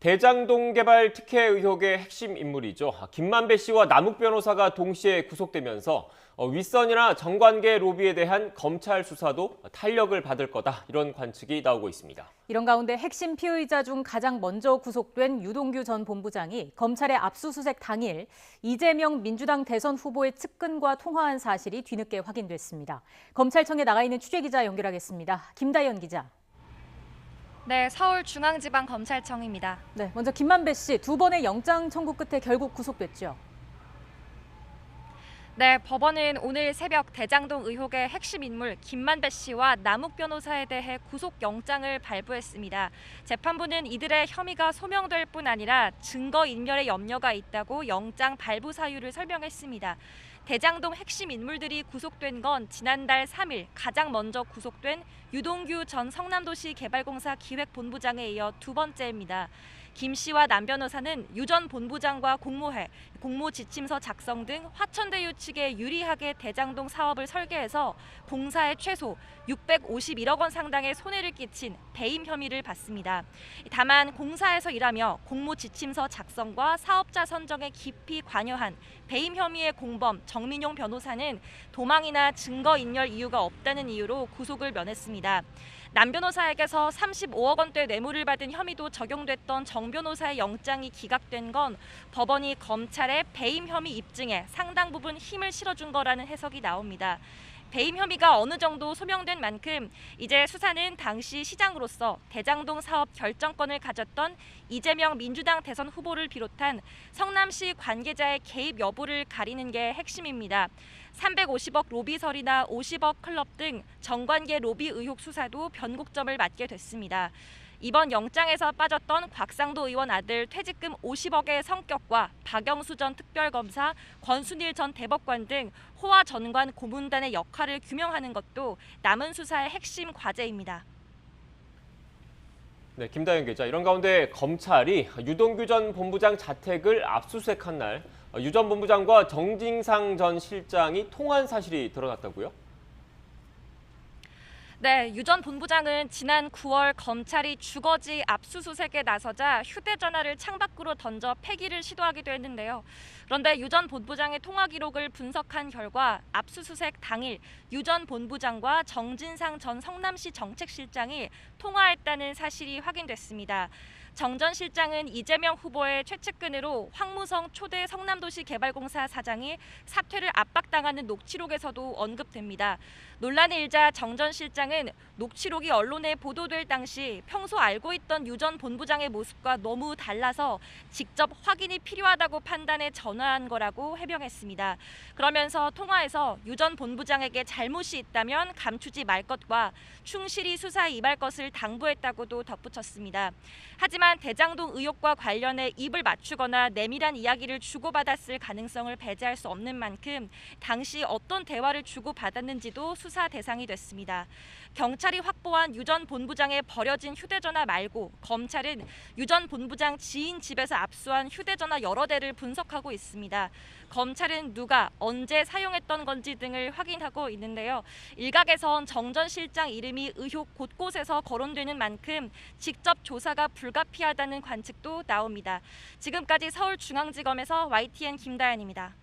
대장동 개발 특혜 의혹의 핵심 인물이죠. 김만배 씨와 남욱 변호사가 동시에 구속되면서 윗선이나 정관계 로비에 대한 검찰 수사도 탄력을 받을 거다, 이런 관측이 나오고 있습니다. 이런 가운데 핵심 피의자 중 가장 먼저 구속된 유동규 전 본부장이 검찰의 압수수색 당일 이재명 민주당 대선 후보의 측근과 통화한 사실이 뒤늦게 확인됐습니다. 검찰청에 나가 있는 취재기자 연결하겠습니다. 김다연 기자. 네, 서울중앙지방검찰청입니다. 네, 먼저 김만배 씨, 두 번의 영장 청구 끝에 결국 구속됐죠. 네, 법원은 오늘 새벽 대장동 의혹의 핵심 인물 김만배 씨와 남욱 변호사에 대해 구속영장을 발부했습니다. 재판부는 이들의 혐의가 소명될 뿐 아니라 증거인멸의 염려가 있다고 영장 발부 사유를 설명했습니다. 대장동 핵심 인물들이 구속된 건 지난달 3일 가장 먼저 구속된 유동규 전 성남도시개발공사 기획본부장에 이어 두 번째입니다. 김 씨와 남 변호사는 유 전 본부장과 공모해 공모지침서 작성 등 화천대유 측에 유리하게 대장동 사업을 설계해서 공사에 최소 651억 원 상당의 손해를 끼친 배임 혐의를 받습니다. 다만 공사에서 일하며 공모지침서 작성과 사업자 선정에 깊이 관여한 배임 혐의의 공범 정민용 변호사는 도망이나 증거인멸 이유가 없다는 이유로 구속을 면했습니다. 남 변호사에게서 35억 원대 뇌물을 받은 혐의도 적용됐던 정 변호사의 영장이 기각된 건 법원이 검찰의 배임 혐의 입증에 상당 부분 힘을 실어준 거라는 해석이 나옵니다. 배임 혐의가 어느 정도 소명된 만큼 이제 수사는 당시 시장으로서 대장동 사업 결정권을 가졌던 이재명 민주당 대선 후보를 비롯한 성남시 관계자의 개입 여부를 가리는 게 핵심입니다. 350억 로비설이나 50억 클럽 등 정관계 로비 의혹 수사도 변곡점을 맞게 됐습니다. 이번 영장에서 빠졌던 곽상도 의원 아들 퇴직금 50억의 성격과 박영수 전 특별검사, 권순일 전 대법관 등 호화 전관 고문단의 역할을 규명하는 것도 남은 수사의 핵심 과제입니다. 네, 김다연 기자. 이런 가운데 검찰이 유동규 전 본부장 자택을 압수수색한 날 유 전 본부장과 정진상 전 실장이 통화한 사실이 드러났다고요? 네, 유 전 본부장은 지난 9월 검찰이 주거지 압수수색에 나서자 휴대전화를 창밖으로 던져 폐기를 시도하기도 했는데요. 그런데 유 전 본부장의 통화 기록을 분석한 결과 압수수색 당일 유 전 본부장과 정진상 전 성남시 정책실장이 통화했다는 사실이 확인됐습니다. 정 전 실장은 이재명 후보의 최측근으로 황무성 초대 성남도시개발공사 사장이 사퇴를 압박당하는 녹취록에서도 언급됩니다. 논란이 일자 정 전 실장은 녹취록이 언론에 보도될 당시 평소 알고 있던 유 전 본부장의 모습과 너무 달라서 직접 확인이 필요하다고 판단해 전화한 거라고 해명했습니다. 그러면서 통화에서 유 전 본부장에게 잘못이 있다면 감추지 말 것과 충실히 수사에 임할 것을 당부했다고도 덧붙였습니다. 하지만 대장동 의혹과 관련해 입을 맞추거나 내밀한 이야기를 주고받았을 가능성을 배제할 수 없는 만큼 당시 어떤 대화를 주고받았는지도 수사 대상이 됐습니다. 경찰이 확보한 유 전 본부장의 버려진 휴대전화 말고 검찰은 유 전 본부장 지인 집에서 압수한 휴대전화 여러 대를 분석하고 있습니다. 검찰은 누가 언제 사용했던 건지 등을 확인하고 있는데요. 일각에선 정 전 실장 이름이 의혹 곳곳에서 거론되는 만큼 직접 조사가 불가피하다는 관측도 나옵니다. 지금까지 서울중앙지검에서 YTN 김다연입니다.